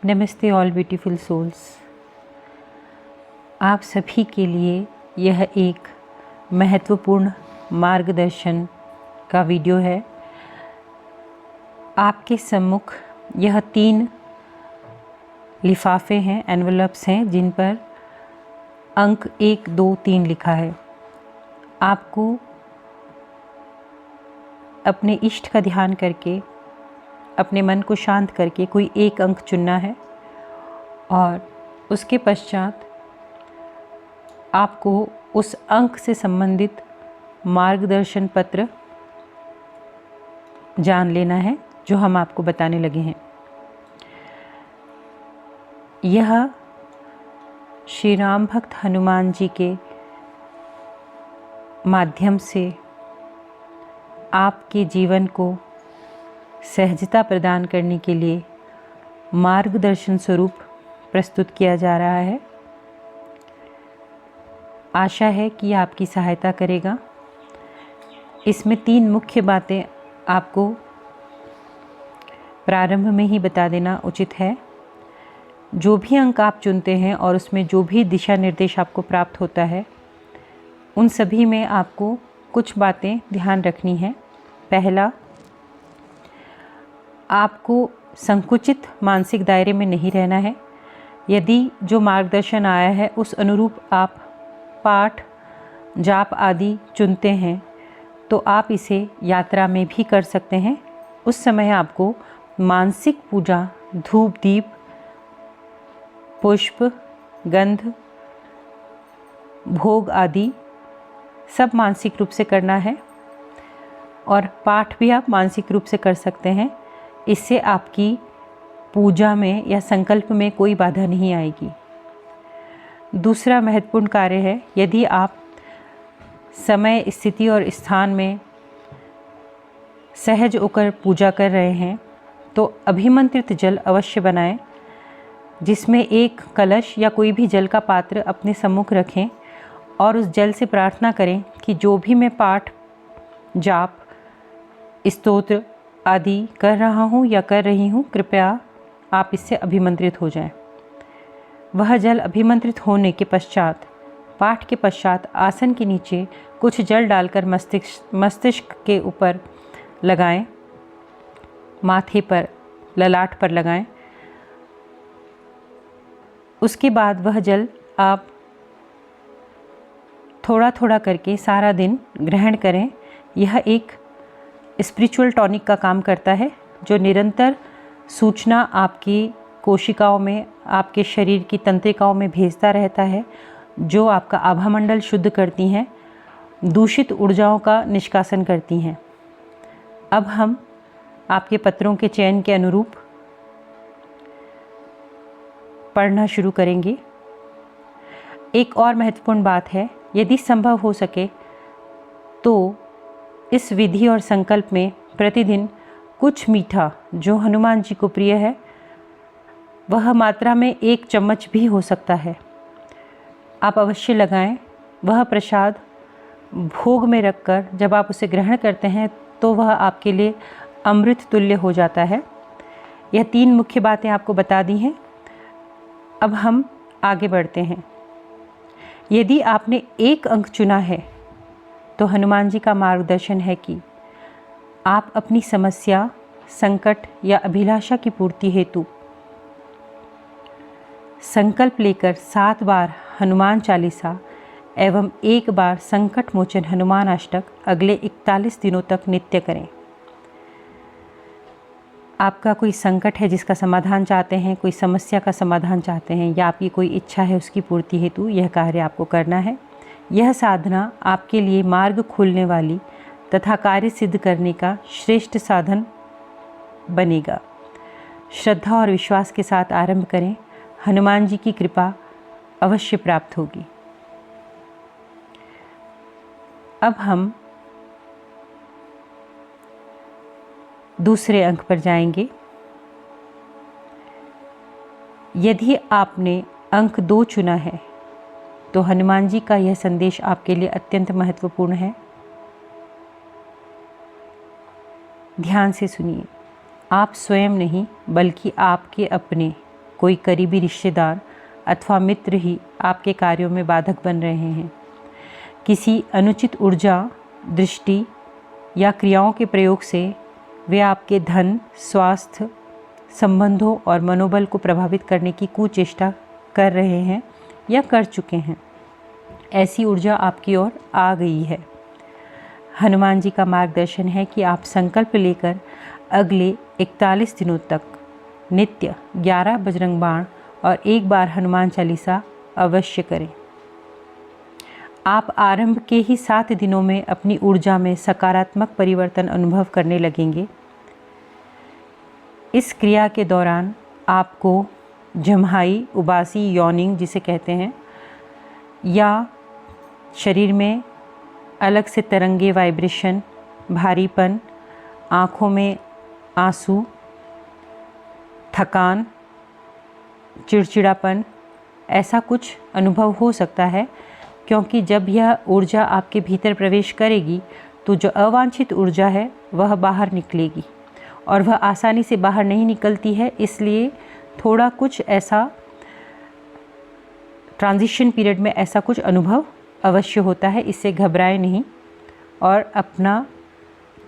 नमस्ते all beautiful souls. आप सभी के लिए यह एक महत्वपूर्ण मार्गदर्शन का वीडियो है। आपके सम्मुख यह 3 लिफाफे हैं, एनवलप्स हैं, जिन पर अंक 1, 2, 3 लिखा है। आपको अपने इष्ट का ध्यान करके, अपने मन को शांत करके कोई एक अंक चुनना है और उसके पश्चात आपको उस अंक से संबंधित मार्गदर्शन पत्र जान लेना है जो हम आपको बताने लगे हैं। यह श्री राम भक्त हनुमान जी के माध्यम से आपके जीवन को सहजता प्रदान करने के लिए मार्गदर्शन स्वरूप प्रस्तुत किया जा रहा है। आशा है कि आपकी सहायता करेगा। इसमें 3 मुख्य बातें आपको प्रारंभ में ही बता देना उचित है। जो भी अंक आप चुनते हैं और उसमें जो भी दिशा निर्देश आपको प्राप्त होता है, उन सभी में आपको कुछ बातें ध्यान रखनी है। पहला, आपको संकुचित मानसिक दायरे में नहीं रहना है। यदि जो मार्गदर्शन आया है उस अनुरूप आप पाठ, जाप आदि चुनते हैं तो आप इसे यात्रा में भी कर सकते हैं। उस समय आपको मानसिक पूजा, धूप दीप, पुष्प, गंध, भोग आदि सब मानसिक रूप से करना है और पाठ भी आप मानसिक रूप से कर सकते हैं। इससे आपकी पूजा में या संकल्प में कोई बाधा नहीं आएगी। दूसरा महत्वपूर्ण कार्य है, यदि आप समय, स्थिति और स्थान में सहज होकर पूजा कर रहे हैं तो अभिमंत्रित जल अवश्य बनाएं, जिसमें एक कलश या कोई भी जल का पात्र अपने सम्मुख रखें और उस जल से प्रार्थना करें कि जो भी मैं पाठ, जाप, स्तोत्र आदि कर रहा हूँ या कर रही हूँ, कृपया आप इससे अभिमंत्रित हो जाएं। वह जल अभिमंत्रित होने के पश्चात, पाठ के पश्चात आसन के नीचे कुछ जल डालकर मस्तिष्क के ऊपर लगाएं, माथे पर, ललाट पर लगाएं। उसके बाद वह जल आप थोड़ा थोड़ा करके सारा दिन ग्रहण करें। यह एक स्पिरिचुअल टॉनिक का काम करता है जो निरंतर सूचना आपकी कोशिकाओं में, आपके शरीर की तंत्रिकाओं में भेजता रहता है, जो आपका आभामंडल शुद्ध करती हैं, दूषित ऊर्जाओं का निष्कासन करती हैं। अब हम आपके पत्रों के चयन के अनुरूप पढ़ना शुरू करेंगे। एक और महत्वपूर्ण बात है, यदि संभव हो सके तो इस विधि और संकल्प में प्रतिदिन कुछ मीठा, जो हनुमान जी को प्रिय है, वह मात्रा में 1 चम्मच भी हो सकता है, आप अवश्य लगाएं। वह प्रसाद भोग में रखकर जब आप उसे ग्रहण करते हैं तो वह आपके लिए अमृत तुल्य हो जाता है। यह 3 मुख्य बातें आपको बता दी हैं। अब हम आगे बढ़ते हैं। यदि आपने 1 अंक चुना है तो हनुमान जी का मार्गदर्शन है कि आप अपनी समस्या, संकट या अभिलाषा की पूर्ति हेतु संकल्प लेकर 7 बार हनुमान चालीसा एवं 1 बार संकट मोचन हनुमान अष्टक अगले 41 दिनों तक नित्य करें। आपका कोई संकट है जिसका समाधान चाहते हैं, कोई समस्या का समाधान चाहते हैं या आपकी कोई इच्छा है उसकी पूर्ति हेतु यह कार्य आपको करना है। यह साधना आपके लिए मार्ग खोलने वाली तथा कार्य सिद्ध करने का श्रेष्ठ साधन बनेगा। श्रद्धा और विश्वास के साथ आरंभ करें, हनुमान जी की कृपा अवश्य प्राप्त होगी। अब हम दूसरे अंक पर जाएंगे। यदि आपने अंक 2 चुना है तो हनुमान जी का यह संदेश आपके लिए अत्यंत महत्वपूर्ण है। ध्यान से सुनिए। आप स्वयं नहीं बल्कि आपके अपने कोई करीबी रिश्तेदार अथवा मित्र ही आपके कार्यों में बाधक बन रहे हैं। किसी अनुचित ऊर्जा, दृष्टि या क्रियाओं के प्रयोग से वे आपके धन, स्वास्थ्य, संबंधों और मनोबल को प्रभावित करने की कुचेष्टा कर रहे हैं या कर चुके हैं। ऐसी ऊर्जा आपकी ओर आ गई है। हनुमान जी का मार्गदर्शन है कि आप संकल्प लेकर अगले 41 दिनों तक नित्य 11 बजरंग बाण और 1 बार हनुमान चालीसा अवश्य करें। आप आरंभ के ही 7 दिनों में अपनी ऊर्जा में सकारात्मक परिवर्तन अनुभव करने लगेंगे। इस क्रिया के दौरान आपको जम्हाई, उबासी, यॉर्निंग जिसे कहते हैं, या शरीर में अलग से तरंगे, वाइब्रेशन, भारीपन, आँखों में आंसू, थकान, चिड़चिड़ापन, ऐसा कुछ अनुभव हो सकता है, क्योंकि जब यह ऊर्जा आपके भीतर प्रवेश करेगी तो जो अवांछित ऊर्जा है वह बाहर निकलेगी और वह आसानी से बाहर नहीं निकलती है। इसलिए थोड़ा कुछ ऐसा ट्रांजिशन पीरियड में ऐसा कुछ अनुभव अवश्य होता है। इससे घबराएं नहीं और अपना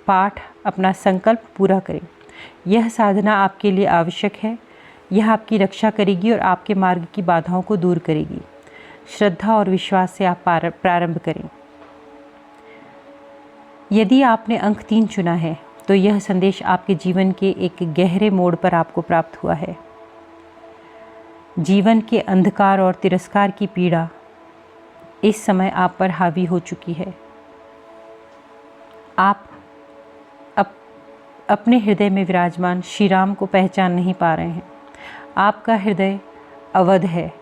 पाठ, अपना संकल्प पूरा करें। यह साधना आपके लिए आवश्यक है। यह आपकी रक्षा करेगी और आपके मार्ग की बाधाओं को दूर करेगी। श्रद्धा और विश्वास से आप प्रारंभ करें। यदि आपने अंक 3 चुना है तो यह संदेश आपके जीवन के एक गहरे मोड़ पर आपको प्राप्त हुआ है। जीवन के अंधकार और तिरस्कार की पीड़ा इस समय आप पर हावी हो चुकी है। आप अपने हृदय में विराजमान श्री राम को पहचान नहीं पा रहे हैं। आपका हृदय अवध है,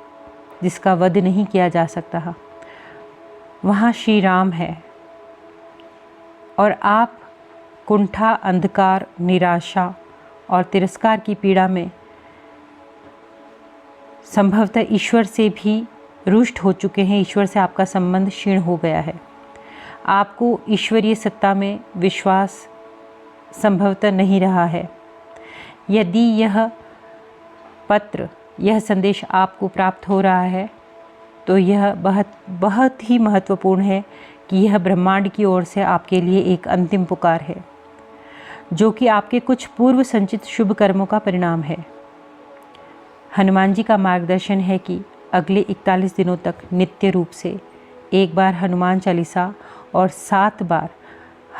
जिसका वध नहीं किया जा सकता। वहाँ श्री राम है और आप कुंठा, अंधकार, निराशा और तिरस्कार की पीड़ा में संभवतः ईश्वर से भी रुष्ट हो चुके हैं। ईश्वर से आपका संबंध क्षीण हो गया है। आपको ईश्वरीय सत्ता में विश्वास संभवतः नहीं रहा है। यदि यह पत्र, यह संदेश आपको प्राप्त हो रहा है तो यह बहुत ही महत्वपूर्ण है कि यह ब्रह्मांड की ओर से आपके लिए एक अंतिम पुकार है, जो कि आपके कुछ पूर्व संचित शुभ कर्मों का परिणाम है। हनुमान जी का मार्गदर्शन है कि अगले 41 दिनों तक नित्य रूप से 1 बार हनुमान चालीसा और 7 बार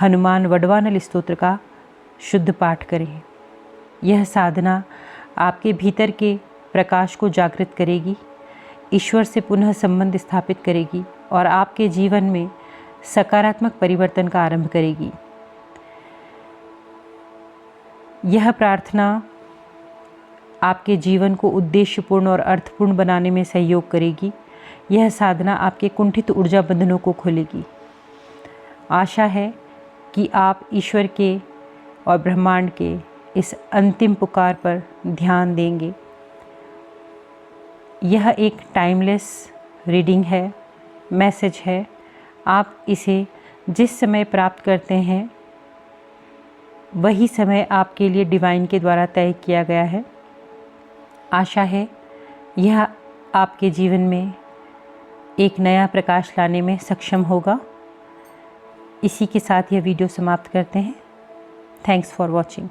हनुमान वडवानल स्तोत्र का शुद्ध पाठ करें। यह साधना आपके भीतर के प्रकाश को जागृत करेगी, ईश्वर से पुनः संबंध स्थापित करेगी और आपके जीवन में सकारात्मक परिवर्तन का आरंभ करेगी। यह प्रार्थना आपके जीवन को उद्देश्यपूर्ण और अर्थपूर्ण बनाने में सहयोग करेगी। यह साधना आपके कुंठित ऊर्जा बंधनों को खोलेगी। आशा है कि आप ईश्वर के और ब्रह्मांड के इस अंतिम पुकार पर ध्यान देंगे। यह एक टाइमलेस रीडिंग है, मैसेज है। आप इसे जिस समय प्राप्त करते हैं वही समय आपके लिए डिवाइन के द्वारा तय किया गया है। आशा है यह आपके जीवन में एक नया प्रकाश लाने में सक्षम होगा। इसी के साथ यह वीडियो समाप्त करते हैं। Thanks for watching.